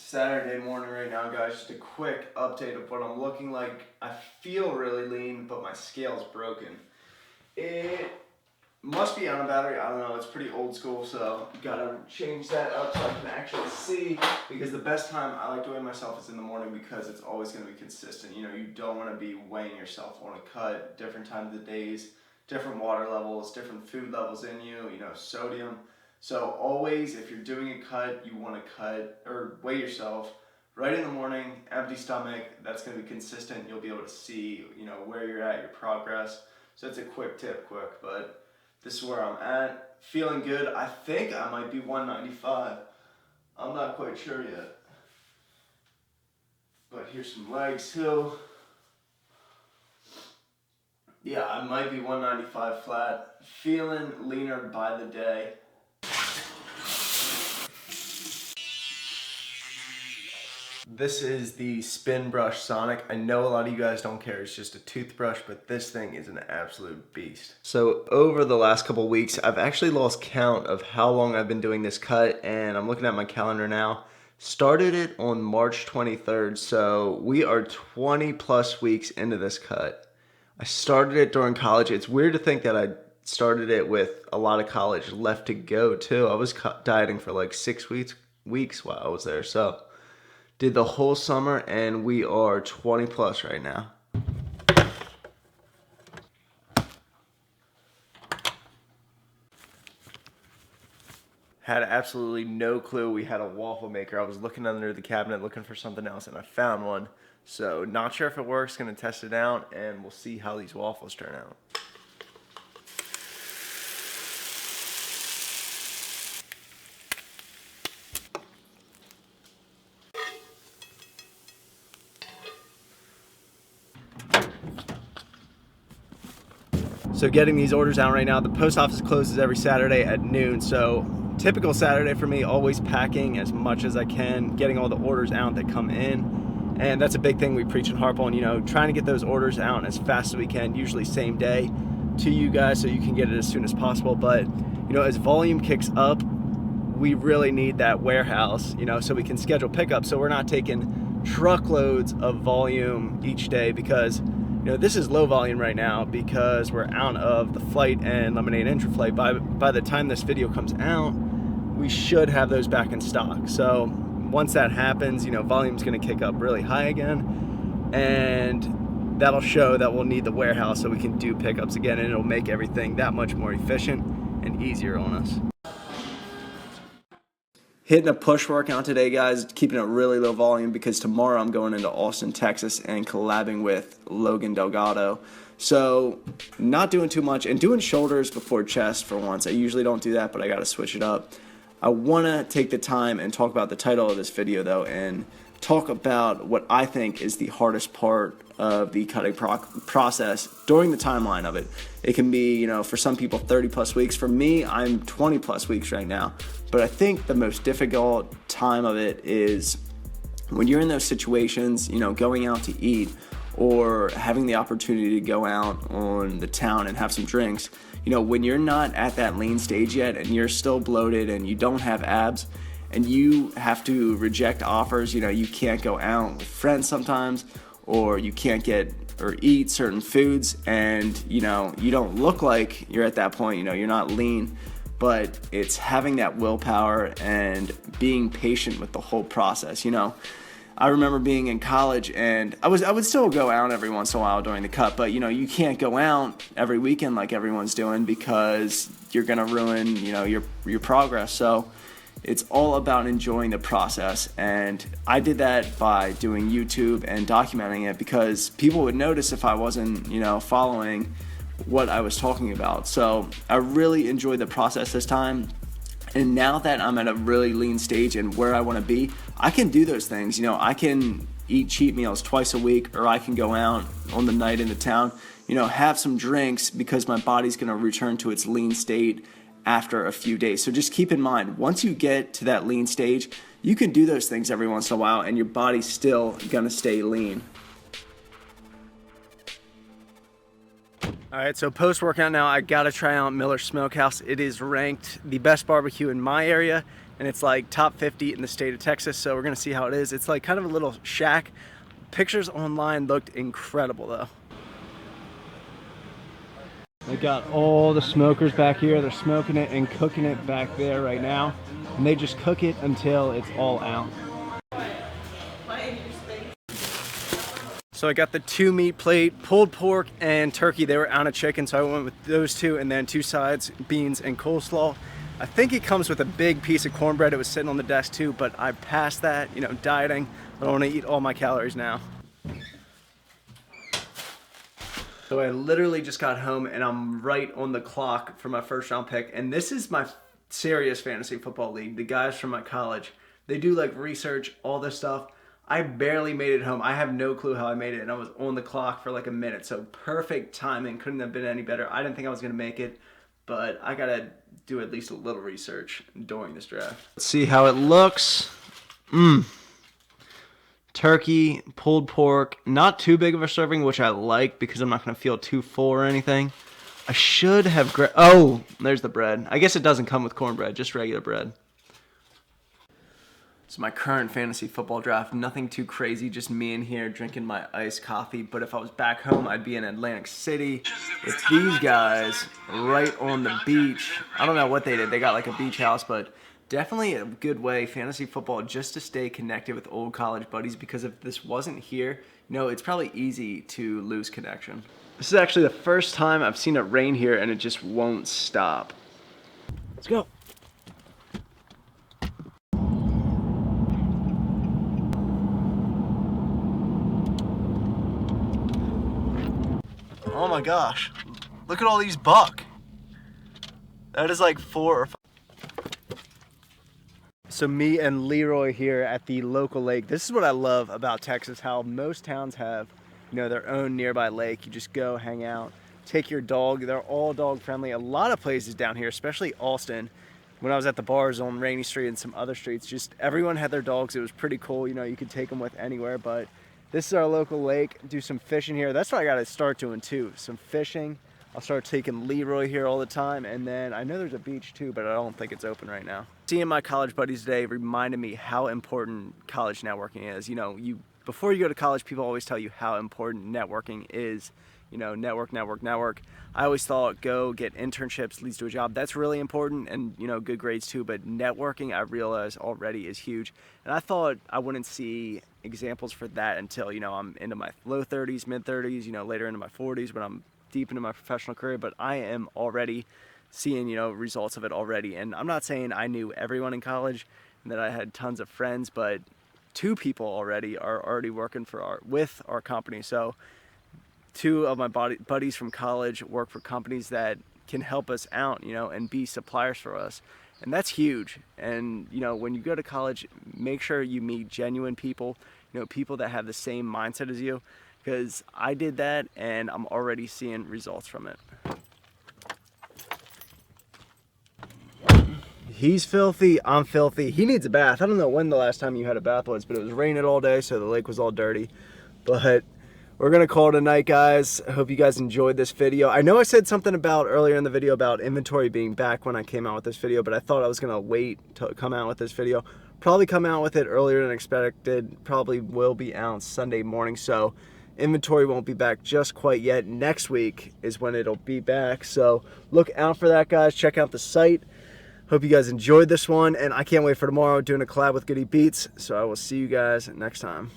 Saturday morning right now, guys. Just a quick update of what I'm looking like. I feel really lean, but my scale's broken. It must be on a battery. I don't know. It's pretty old school, so gotta change that up so I can actually see. Because the best time I like to weigh myself is in the morning because it's always gonna be consistent. You know, you don't want to be weighing yourself on a cut, different times of the days, different water levels, different food levels in you. You know, sodium. So always, if you're doing a cut, you want to cut or weigh yourself right in the morning, empty stomach. That's going to be consistent. You'll be able to see, you know, where you're at, your progress. So it's a quick tip, but this is where I'm at. Feeling good. I think I might be 195. I'm not quite sure yet. But here's some legs too. Yeah, I might be 195 flat. Feeling leaner by the day. This is the Spin Brush Sonic. I know a lot of you guys don't care, it's just a toothbrush, but this thing is an absolute beast. So over the last couple weeks, I've actually lost count of how long I've been doing this cut, and I'm looking at my calendar now. Started it on March 23rd, so we are 20 plus weeks into this cut. I started it during college. It's weird to think that I started it with a lot of college left to go too. I was dieting for like 6 weeks while I was there, so did the whole summer, and we are 20 plus right now. Had absolutely no clue we had a waffle maker. I was looking under the cabinet looking for something else, and I found one. So not sure if it works, gonna test it out, and we'll see how these waffles turn out. So getting these orders out right now, the post office closes every Saturday at noon. So typical Saturday for me, always packing as much as I can, getting all the orders out that come in. And that's a big thing we preach and harp on, you know, trying to get those orders out as fast as we can, usually same day to you guys so you can get it as soon as possible. But, you know, as volume kicks up, we really need that warehouse, you know, so we can schedule pickups. So we're not taking truckloads of volume each day because, you know, this is low volume right now because we're out of the flight and lemonade intra-flight. By the time this video comes out, we should have those back in stock. So once that happens, you know, volume's gonna kick up really high again, and that'll show that we'll need the warehouse so we can do pickups again, and it'll make everything that much more efficient and easier on us. Hitting a push workout today, guys, keeping it really low volume because tomorrow I'm going into Austin, Texas and collabing with Logan Delgado. So not doing too much and doing shoulders before chest for once. I usually don't do that, but I got to switch it up. I want to take the time and talk about the title of this video though, and talk about what I think is the hardest part of the cutting process during the timeline of it. It can be, you know, for some people 30 plus weeks. For me, I'm 20 plus weeks right now. But I think the most difficult time of it is when you're in those situations, you know, going out to eat or having the opportunity to go out on the town and have some drinks. You know, when you're not at that lean stage yet and you're still bloated and you don't have abs and you have to reject offers, you know, you can't go out with friends sometimes, or you can't get or eat certain foods, and, you know, you don't look like you're at that point, you know, you're not lean. But it's having that willpower and being patient with the whole process. You know, I remember being in college and I would still go out every once in a while during the cut, but, you know, you can't go out every weekend like everyone's doing because you're gonna ruin, you know, your progress. So it's all about enjoying the process, and I did that by doing YouTube and documenting it because people would notice if I wasn't, you know, following what I was talking about. So I really enjoyed the process this time, and now that I'm at a really lean stage and where I want to be, I can do those things. You know, I can eat cheat meals twice a week, or I can go out on the night in the town, you know, have some drinks because my body's going to return to its lean state after a few days. So just keep in mind, once you get to that lean stage, you can do those things every once in a while and your body's still going to stay lean. All right, so post-workout now, I gotta try out Miller Smokehouse. It is ranked the best barbecue in my area and it's like top 50 in the state of Texas, so we're gonna see how it is. It's like kind of a little shack. Pictures online looked incredible though. They got all the smokers back here. They're smoking it and cooking it back there right now. And they just cook it until it's all out. So I got the 2 meat plate, pulled pork and turkey. They were out of chicken, so I went with those 2, and then 2 sides, beans and coleslaw. I think it comes with a big piece of cornbread. It was sitting on the desk too, but I passed that, you know, dieting. I don't want to eat all my calories now. So I literally just got home and I'm right on the clock for my first round pick. And this is my serious fantasy football league. The guys from my college, they do like research, all this stuff. I barely made it home. I have no clue how I made it, and I was on the clock for like a minute. So perfect timing, couldn't have been any better. I didn't think I was gonna make it, but I gotta do at least a little research during this draft. Let's see how it looks. Turkey, pulled pork, not too big of a serving, which I like because I'm not going to feel too full or anything. I should have oh, there's the bread. I guess it doesn't come with cornbread, just regular bread. So my current fantasy football draft, nothing too crazy, just me in here drinking my iced coffee. But if I was back home, I'd be in Atlantic City with these guys right on the beach. I don't know what they did. They got like a beach house, but definitely a good way, fantasy football, just to stay connected with old college buddies, because if this wasn't here, you know, it's probably easy to lose connection. This is actually the first time I've seen it rain here and it just won't stop. Let's go. Oh my gosh, look at all these buck. That is like 4 or 5. So me and Leroy here at the local lake. This is what I love about Texas, how most towns have, you know, their own nearby lake. You just go hang out, take your dog. They're all dog friendly. A lot of places down here, especially Austin, when I was at the bars on Rainy Street and some other streets, just everyone had their dogs. It was pretty cool. You know, you could take them with anywhere, but this is our local lake. Do some fishing here. That's what I got to start doing too, some fishing. I'll start taking Leroy here all the time, and then I know there's a beach too, but I don't think it's open right now. Seeing my college buddies today reminded me how important college networking is. You know, before you go to college, people always tell you how important networking is. You know, network. I always thought go get internships leads to a job. That's really important, and you know, good grades too, but networking, I realize already, is huge. And I thought I wouldn't see examples for that until, you know, I'm into my low 30s, mid 30s, you know, later into my 40s when I'm deep into my professional career. But I am already seeing, you know, results of it already. And I'm not saying I knew everyone in college and that I had tons of friends, but 2 people already are already working with our company. So 2 of my buddies from college work for companies that can help us out, you know, and be suppliers for us. And that's huge. And, you know, when you go to college, make sure you meet genuine people, you know, people that have the same mindset as you, because I did that and I'm already seeing results from it. He's filthy, I'm filthy. He needs a bath. I don't know when the last time you had a bath was, but it was raining all day, so the lake was all dirty. But we're gonna call it a night, guys. I hope you guys enjoyed this video. I know I said something about earlier in the video about inventory being back when I came out with this video, but I thought I was gonna wait to come out with this video. Probably come out with it earlier than expected. Probably will be out Sunday morning, so inventory won't be back just quite yet. Next week is when it'll be back, so look out for that, guys. Check out the site. Hope you guys enjoyed this one, and I can't wait for tomorrow doing a collab with Goody Beats. So I will see you guys next time.